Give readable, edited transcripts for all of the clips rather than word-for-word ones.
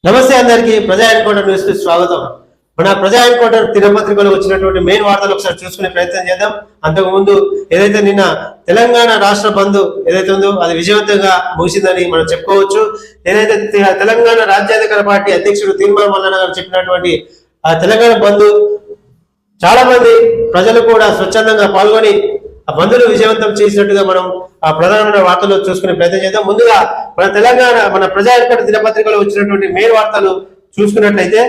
నమస్తే అందరికీ ప్రజా ఎన్కౌంటర్ న్యూస్ కి స్వాగతం. మన ప్రజా ఎన్కౌంటర్ దినపత్రికలో వచ్చినటువంటి మెయిన్ వార్తలు ఒకసారి చూసుకునే ప్రయత్నం చేద్దాం. అంతకు ముందు ఏదైతే నిన్న తెలంగాణ రాష్ట్ర బంద్ ఏదైతే ఉందో అది విజయవంతంగా ముగిసిందని మనం చెప్పుకోవచ్చు. ఏదైతే తెలంగాణ రాజ్యాధికార పార్టీ అధ్యక్షుడు తీర్మానం మల్లన్న గారు చెప్పినటువంటి ఆ తెలంగాణ బంద్ చాలా మంది ప్రజలు కూడా స్వచ్ఛందంగా పాల్గొని ఆ బంద్ను విజయవంతం చేసినట్టుగా మనం ఆ ప్రధానమైన వార్తలు చూసుకునే ప్రయత్నం చేద్దాం. ముందుగా మన తెలంగాణ మన ప్రజా ఎన్కౌంటర్ దినపత్రికలో వచ్చినటువంటి మెయిన్ వార్తలు చూసుకున్నట్లయితే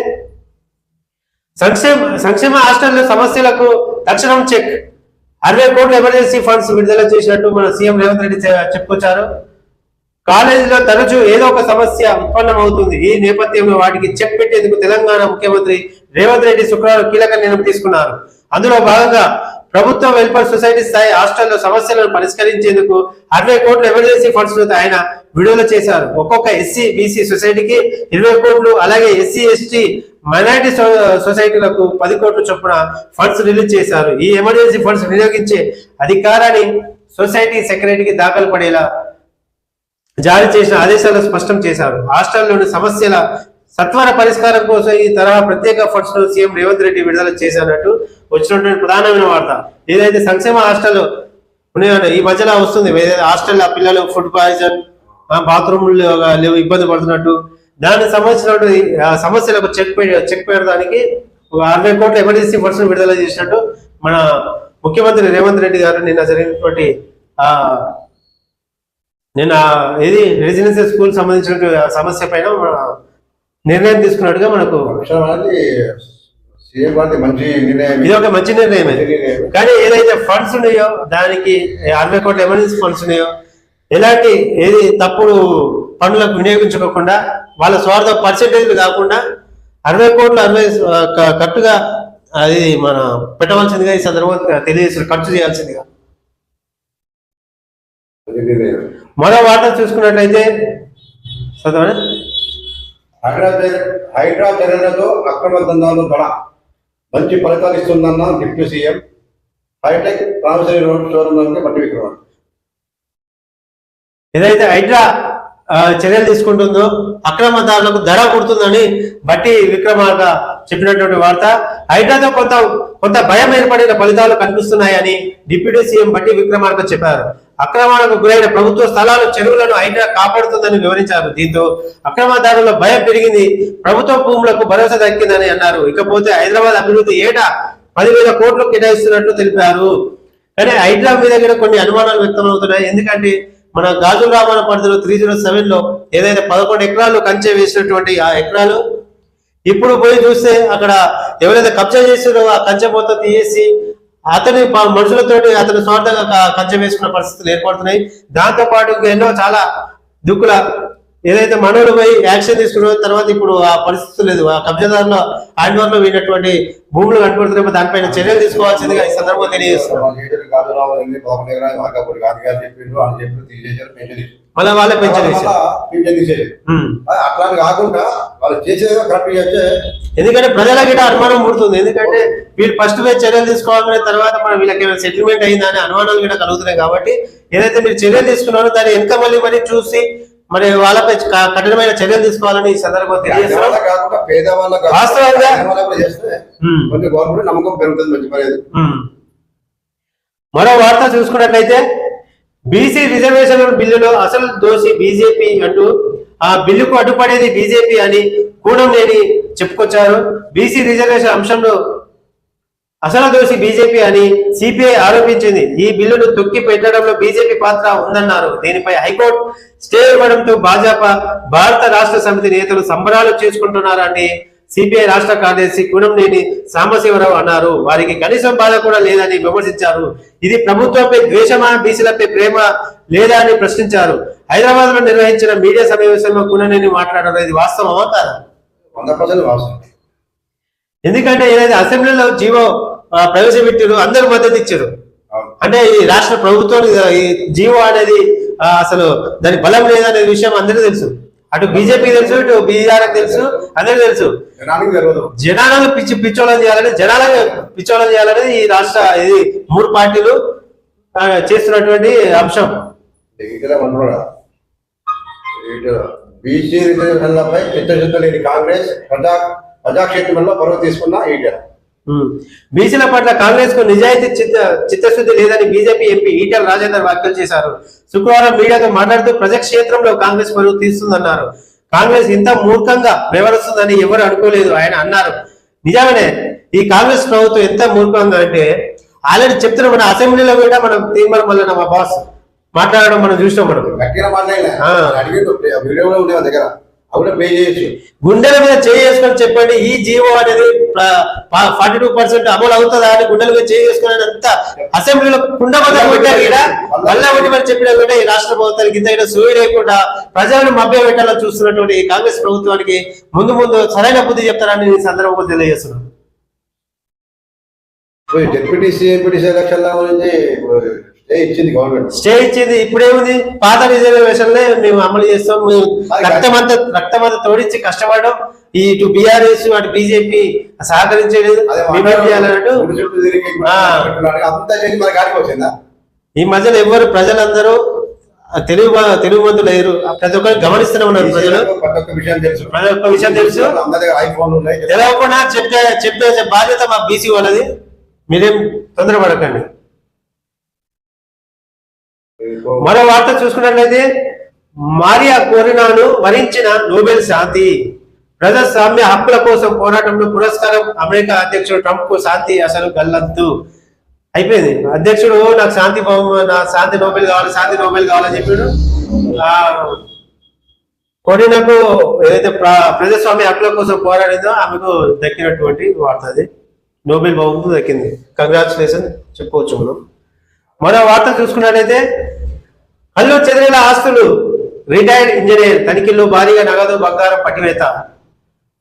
సంక్షేమ హాస్టల్ సమస్యలకు తక్షణం చెక్ 60 కోట్ల ఎమర్జెన్సీ ఫండ్స్ విడుదల చేసినట్టు మన సీఎం రేవంత్ రెడ్డి చెప్పుకొచ్చారు. కాలేజీలో తరచూ ఏదో ఒక సమస్య ఉత్పన్నమవుతుంది. ఈ నేపథ్యంలో వాటికి చెక్ పెట్టేందుకు తెలంగాణ ముఖ్యమంత్రి రేవంత్ రెడ్డి శుక్రవారం కీలక నిర్ణయం తీసుకున్నారు. అందులో భాగంగా ప్రభుత్వ వెల్ఫేర్ సొసైటీ స్థాయి హాస్టల్లో సమస్యలను పరిష్కరించేందుకు 60 కోట్ల ఎమర్జెన్సీ ఫండ్స్ ఆయన విడుదల చేశారు. ఒక్కొక్క ఎస్సీ బీసీ సొసైటీకి 20 కోట్లు, అలాగే ఎస్సీ ఎస్టీ మైనారిటీ సొసైటీలకు 10 కోట్ల చొప్పున ఫండ్స్ రిలీజ్ చేశారు. ఈ ఎమర్జెన్సీ ఫండ్స్ వినియోగించే అధికారాన్ని సొసైటీ సెక్రటరీకి దాఖలు పడేలా జారీ చేసిన ఆదేశాలు స్పష్టం చేశారు. హాస్టల్లోని సమస్యల సత్వర పరిష్కారం కోసం ఈ తరహా ప్రత్యేక ఫండ్స్ ను సీఎం రేవంత్ రెడ్డి విడుదల చేశారన్నట్టు వచ్చినటువంటి ప్రధానమైన వార్త. ఏదైతే సంక్షేమ హాస్టల్ ఉన్నాయో ఈ మధ్యలో వస్తుంది, హాస్టల్ పిల్లలు ఫుడ్ పాయిజన్, బాత్రూమ్లు లేవు, ఇబ్బంది పడుతున్నట్టు దానికి సంబంధించినటువంటి సమస్యలకు చెక్ పెట్టడానికి 60 కోట్ల ఎమర్జెన్సీ ఫండ్స్ విడుదల చేసినట్టు మన ముఖ్యమంత్రి రేవంత్ రెడ్డి గారు నిన్న జరిగినటువంటి నిన్న ఏది రెసిడెన్షియల్ స్కూల్ సంబంధించిన సమస్య పైన నిర్ణయం తీసుకున్నట్టుగా మనకు ఇది ఒక మంచి నిర్ణయమే. కానీ ఏదైతే ఫండ్స్ ఉన్నాయో దానికి 60 కోట్ల ఎమర్జెన్సీ ఫండ్స్ ఉన్నాయో ఎలాంటి ఏది తప్పుడు పనులకు వినియోగించుకోకుండా వాళ్ళ స్వార్థ పర్సెంటేజ్లు కాకుండా 60 కోట్లు కరెక్ట్గా అది మన పెట్టవలసిందిగా ఈ సందర్భంగా తెలియజేసి ఖర్చు చేయాల్సిందిగా. మరో వార్త చూసుకున్నట్లయితే హైడ్రా చర్యలతో అక్రమ దందాలు దొడ మంచి ఫలితాలు ఇస్తుందన్న డిప్యూటీ సీఎం. హైటెక్ ప్రామిసరీ రోడ్ షోరూమ్ బట్టి విక్రమ ఏదైతే హైడ్రా చర్యలు తీసుకుంటుందో అక్రమదారులకు దడ కొడుతుందని బట్టి విక్రమార్క చెప్పినటువంటి వార్త. హైడ్రాతో కొంత భయం ఏర్పడిన ఫలితాలు కనిపిస్తున్నాయని డిప్యూటీ సీఎం బట్టి విక్రమార్క చెప్పారు. అక్రమాలకు గురైన ప్రభుత్వ స్థలాలు, చెరువులను హైడ్రా కాపాడుతుందని వివరించారు. దీంతో అక్రమదారుల భయం పెరిగింది, ప్రభుత్వ భూములకు భరోసా దక్కిందని అన్నారు. ఇకపోతే హైదరాబాద్ అభివృద్ధి ఏటా 10,000 కోట్లు కేటాయిస్తున్నట్లు తెలిపారు. కానీ హైడ్రా మీద కూడా కొన్ని అనుమానాలు వ్యక్తమవుతున్నాయి. ఎందుకంటే మన గాజుల రామాన పరిధిలో 307 లో ఏదైతే 11 ఎకరాలు కంచె వేసినటువంటి ఆ ఎకరాలు ఇప్పుడు పోయి చూస్తే అక్కడ ఎవరైతే కబ్జా చేసారో ఆ కంచె మొత్తం తీసేసి అతని మనుషులతోటి అతని స్వార్థంగా కంచె వేసుకున్న పరిస్థితులు ఏర్పడుతున్నాయి. దాంతో పాటు ఎన్నో చాలా దుక్కుల ఏదైతే మనోడు పోయి యాక్షన్ తీసుకున్న తర్వాత ఇప్పుడు ఆ పరిస్థితి లేదు. ఆ కబ్జాదారుల హ్యాండ్ లో విన్నటువంటి భూములు కనపడుతున్నాయి. దానిపైన చర్యలు తీసుకోవాల్సిందిగా ఈ సందర్భంగా తెలియజేస్తున్నారు. మళ్ళీ వాళ్ళే పెన్షన్ అట్లా కాకుండా వాళ్ళు చేసేది కరెక్ట్ చేస్తే, ఎందుకంటే ప్రజల గిట్ట అనుమానం పుడుతుంది. ఎందుకంటే వీళ్ళు ఫస్ట్ పోయి చర్యలు తీసుకోవాలనే తర్వాత మనం వీళ్ళకి ఏమైనా సెటిల్మెంట్ అయిందా అనే అనుమానాలు కూడా కలుగుతున్నాయి. కాబట్టి ఏదైతే మీరు చర్యలు తీసుకున్నారో దాన్ని వెనక మళ్ళీ చూసి మరి వాళ్ళపై కఠినమైన చర్యలు తీసుకోవాలని ఈ సందర్భంగా తెలియజేస్తున్నాం. మరో వార్త చూసుకున్నట్లయితే బీసీ రిజర్వేషన్ బిల్లులో అసలు దోషి బీజేపీ అంటూ ఆ బిల్లుకు అడ్డుపడేది బీజేపీ అని కూనంనేని చెప్పుకొచ్చారు. బీసీ రిజర్వేషన్ అంశంలో అసలు దోషి బీజేపీ అని సిపిఐ ఆరోపించింది. ఈ బిల్లును తొక్కి పెట్టడంలో బీజేపీ పాత్ర ఉందన్నారు. దీనిపై హైకోర్టు స్టే ఇవ్వడంతో భాజపా భారత రాష్ట్ర సమితి నేతలు సంబరాలు చేసుకుంటున్నారని సిపిఐ రాష్ట్ర కార్యదర్శి కూనంనేని సాంబశివరావు అన్నారు. వారికి కనీసం బాధ కూడా లేదని విమర్శించారు. ఇది ప్రభుత్వంపై ద్వేషమా, బీసీలపై ప్రేమ లేదా అని ప్రశ్నించారు. హైదరాబాద్ లో నిర్వహించిన మీడియా సమావేశంలో కూనంనేని మాట్లాడారు. ఇది వాస్తవమా కాదా? 100% వాస్తవం. ఎందుకంటే ఏదైతే అసెంబ్లీలో జీవో ప్రవేశపెట్టారు అందరూ మద్దతు ఇచ్చారు. అంటే ఈ రాష్ట్ర ప్రభుత్వం ఈ జీవో అనేది అసలు దాని బలం లేదనే విషయం అందరికీ తెలుసు. అటు బీజేపీ తెలుసు, ఇటు బీఆర్ఎస్ తెలుసు, అందరికీ తెలుసు. జనాలను పిచ్చోళం చేయాలని, జనాలను పిచ్చోళం చేయాలని ఈ రాష్ట్ర ఇది 3 పార్టీలు చేస్తున్నటువంటి అంశం. బీసీ రిజర్వేషన్లపై చిత్తశుద్ధి లేని కాంగ్రెస్ ప్రజాక్షేత్రంలో పరువు తీసుకున్న ఈటెల. బీసీల పట్ల కాంగ్రెస్ కు నిజాయితీ చిత్తశుద్ధి లేదని బీజేపీ ఎంపీ ఈటెల రాజేందర్ వ్యాఖ్యలు చేశారు. శుక్రవారం మీడియాతో మాట్లాడుతూ ప్రజాక్షేత్రంలో కాంగ్రెస్ పరువు తీస్తుందన్నారు. కాంగ్రెస్ ఇంత మూర్ఖంగా వ్యవహరిస్తుందని ఎవరు అనుకోలేదు ఆయన అన్నారు. నిజామనే ఈ కాంగ్రెస్ ప్రభుత్వం ఎంత మూర్ఖంగా అంటే ఆల్రెడీ చెప్తున్నా, మన అసెంబ్లీలో కూడా మనం తీర్మానం వల్ల మా బాస్ మాట్లాడడం మనం చూసినాం. మనం గట్టిగా మాట్లాడలేదు, వీడియో కూడా ఉంది దగ్గర, అప్పుడు పే చేయొచ్చు. గుండెల మీద చేసుకొని చెప్పండి ఈ జీవో అనేది 42% అమలు అవుతుందా అని గుండెల మీద చేసుకుని అంతా అసెంబ్లీలో కుండబద్దలు పెట్టారు. ఇక్కడ మళ్ళా ఒకటి మరి చెప్పినా కూడా ఈ రాష్ట్ర ప్రభుత్వానికి ఇంత సూయి లేకుండా ప్రజలను మభ్య పెట్టాలని చూస్తున్నటువంటి కాంగ్రెస్ ప్రభుత్వానికి ముందు ముందు సరైన బుద్ధి చెప్తారని ఈ సందర్భంగా తెలియజేస్తున్నాం. డిప్యూటీసీ ఎంపీటీసీ ఎలక్షన్ల గురించి స్టే ఇచ్చింది గవర్నమెంట్, స్టే ఇచ్చింది. ఇప్పుడేముంది, పాత రిజర్వేషన్లే మేము అమలు చేస్తాం, రక్తమంతా తోడించి కష్టపడడం. ఇటు బీఆర్ఎస్ అటు బీజేపీ సహకరించేది చేయాలన్నట్టు. ఈ మధ్యలో ఎవరు ప్రజలందరూ తెలుగు మంది లేరు, ప్రతి ఒక్కరు గమనిస్తూనే ఉన్నారు. ప్రజలు ప్రతి ఒక్క విషయం తెలుసు, తెలవకుండా చెప్పే బాధ్యత మా బీసీ వాళ్ళది. మీరేం తొందరపడకండి. మరో వార్త చూసుకున్నట్లయితే మారియా కోరినాను వరించిన నోబెల్ శాంతి. ప్రజాస్వామ్య హక్కుల కోసం పోరాటంలో పురస్కారం. అమెరికా అధ్యక్షుడు ట్రంప్ కు శాంతి అసలు గల్లంతు అయిపోయింది. అధ్యక్షుడు నాకు శాంతి నోబెల్ కావాలని చెప్పాడు. కోరినాకు ఏదైతే ప్రజాస్వామ్య హక్కుల కోసం పోరాడిందో ఆమెకు దక్కినటువంటి వార్త అది. నోబెల్ బహుమతి దక్కింది. కంగ్రాచులేషన్ చెప్పుకోవచ్చు మనం. మరో వార్త చూసుకున్నట్లయితే అల్లు చెదిరేల ఆస్తులు. రిటైర్డ్ ఇంజనీర్ తనిఖీల్లో భారీగా నగదు బంగారం పట్టివేత.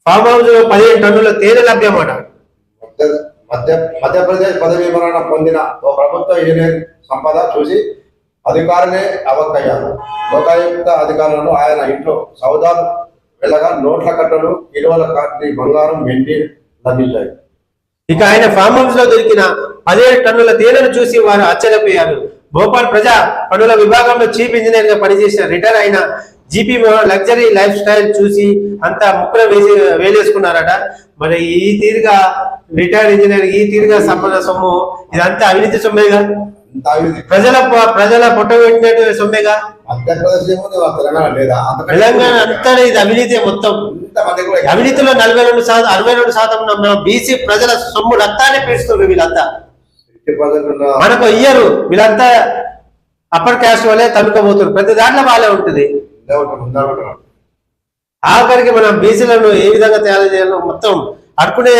ఫామ్ హౌస్ లో 15 టన్నుల తేనె లభ్యమాట. మధ్యప్రదేశ్ పదవి వివరణ పొందిన ఓ ప్రభుత్వ ఇంజనీర్ సంపద చూసి అధికారులే అవక్కయ్యారు. లోకాయుక్త అధికారులను ఆయన ఇంట్లో సౌదాలు వెళ్ళగా నోట్ల కట్టలు, కిలోల బంగారం, వెండి లభించాయి. ఇక ఆయన ఫామ్ హౌస్ లో దొరికిన 17 టన్నుల తేనెను చూసి వారు ఆశ్చర్యపోయారు. భోపాల్ ప్రజా పనుల విభాగంలో చీఫ్ ఇంజనీర్ గా పనిచేసిన రిటైర్ అయిన జీపీ లగ్జరీ లైఫ్ స్టైల్ చూసి అంతా ముక్కులో వేలేసుకున్నారట. మరి ఈ తీరుగా రిటైర్డ్ ఇంజనీర్ ఈ తీరుగా సంపద సొమ్ము ఇదంతా అవినీతి సొమ్మేగా, ప్రజల పొట్ట పెట్టినట్టు సొమ్మేగా. తెలంగాణ అంతా ఇది అవినీతి మొత్తం. అవినీతిలో 62% బీసీ ప్రజల సొమ్ము రక్తాన్ని పీడుస్తున్నారు వీళ్ళంతా. మనకు ఇయ్యరు, వీళ్ళంతా అప్పర్ క్యాస్ట్ వల్లే తనుకోబోతున్నారు. ప్రతి దాంట్లో వాళ్ళే ఉంటుంది. ఆఖరికి మనం బీసీలను ఏ విధంగా తయారు చేయాలో మొత్తం అడుకునే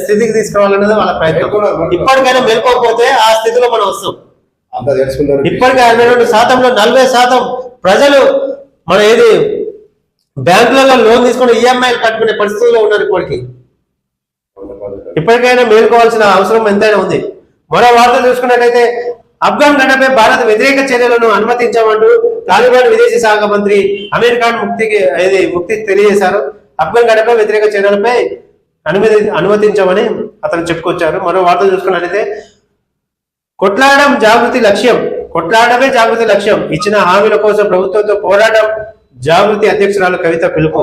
స్థితికి తీసుకురావాలన్నది వాళ్ళ ప్రయత్నం. ఇప్పటికైనా మెలుకోకపోతే ఆ స్థితిలో మనం వస్తాం. ఇప్పటికే 62%లో 40% ప్రజలు మన ఏది బ్యాంకులలో లోన్ తీసుకుని ఈఎంఐలు కట్టుకునే పరిస్థితుల్లో ఉన్నారు. ఇప్పటికైనా మేలుకోవాల్సిన అవసరం ఎంతైనా ఉంది. మరో వార్త చూసుకున్నట్లయితే అఫ్ఘాన్ గడ్డపై భారత్ వ్యతిరేక చర్యలను అనుమతించామంటూ తాలిబాన్ విదేశీ శాఖ మంత్రి అమీర్ ఖాన్ ముక్తి తెలియజేశారు. అఫ్ఘాన్ గడ్డపై వ్యతిరేక చర్యలపై అనుమతించామని అతను చెప్పుకొచ్చారు. మరో వార్త చూసుకున్నట్లయితే కొట్లాడమే జాగృతి లక్ష్యం. ఇచ్చిన హామీల కోసం ప్రభుత్వంతో పోరాటం. జాగృతి అధ్యక్షురాలు కవిత పిలుపు.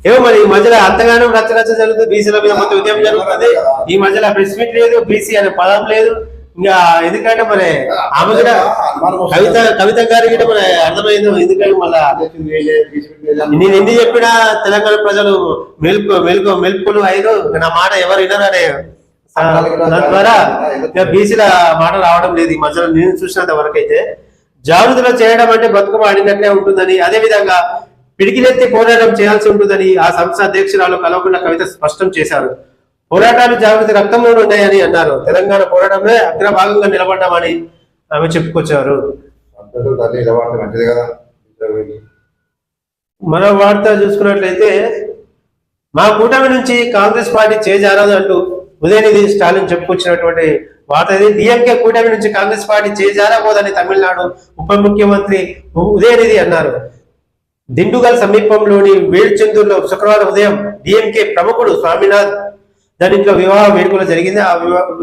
ఏమో మరి ఈ మధ్యలో అంతగానో రచ్చరచ్చ జరుగుతుంది. బీసీల మీద మొత్తం ఉద్యమం జరుగుతుంది. ఈ మధ్యలో ప్రెస్ మీట్ లేదు, బీసీ అనే పదం లేదు. ఇంకా ఎందుకంటే మరి ఆమె కూడా కవిత గారి కూడా మరి అర్థమైంది. ఎందుకంటే మళ్ళా నేను ఎన్ని చెప్పినా తెలంగాణ ప్రజలు మెలుపులు అయిన నా మాట ఎవరు వినరనే దాని ద్వారా బీసీల మాట రావడం లేదు. ఈ మధ్యలో నేను చూసినంత వరకు అయితే జాగృతిలో చేయడం అంటే బతుకమ్మ ఆడినట్లే ఉంటుందని, అదే విధంగా పిడికిలెత్తి పోరాటం చేయాల్సి ఉంటుందని ఆ సంస్థ అధ్యక్షురాలు కల్వకుంట్ల కవిత స్పష్టం చేశారు. పోరాటాలు జాగృతి రక్తంలో ఉన్నాయని అన్నారు. తెలంగాణ పోరాటంలో అగ్రభాగంగా నిలబడ్డామని ఆమె చెప్పుకొచ్చారు. మరో వార్త చూసుకున్నట్లయితే మా కూటమి నుంచి కాంగ్రెస్ పార్టీ చేజారదు అంటూ ఉదయనిధి స్టాలిన్ చెప్పుకొచ్చినటువంటి వార్త ఇది. డిఎంకే కూటమి నుంచి కాంగ్రెస్ పార్టీ చేజారబోదని తమిళనాడు ఉప ముఖ్యమంత్రి ఉదయనిధి అన్నారు. దిండుగల్ సమీపంలోని వేల్చందూరులో శుక్రవారం ఉదయం డిఎంకే ప్రముఖుడు స్వామినాథ్ దాని ఇంట్లో వివాహ వేడుకలు జరిగింది. ఆ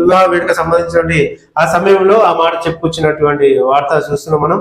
వివాహ వేడుక సంబంధించినటువంటి ఆ సమయంలో ఆ మాట చెప్పుకొచ్చినటువంటి వార్త చూస్తున్నాం మనం.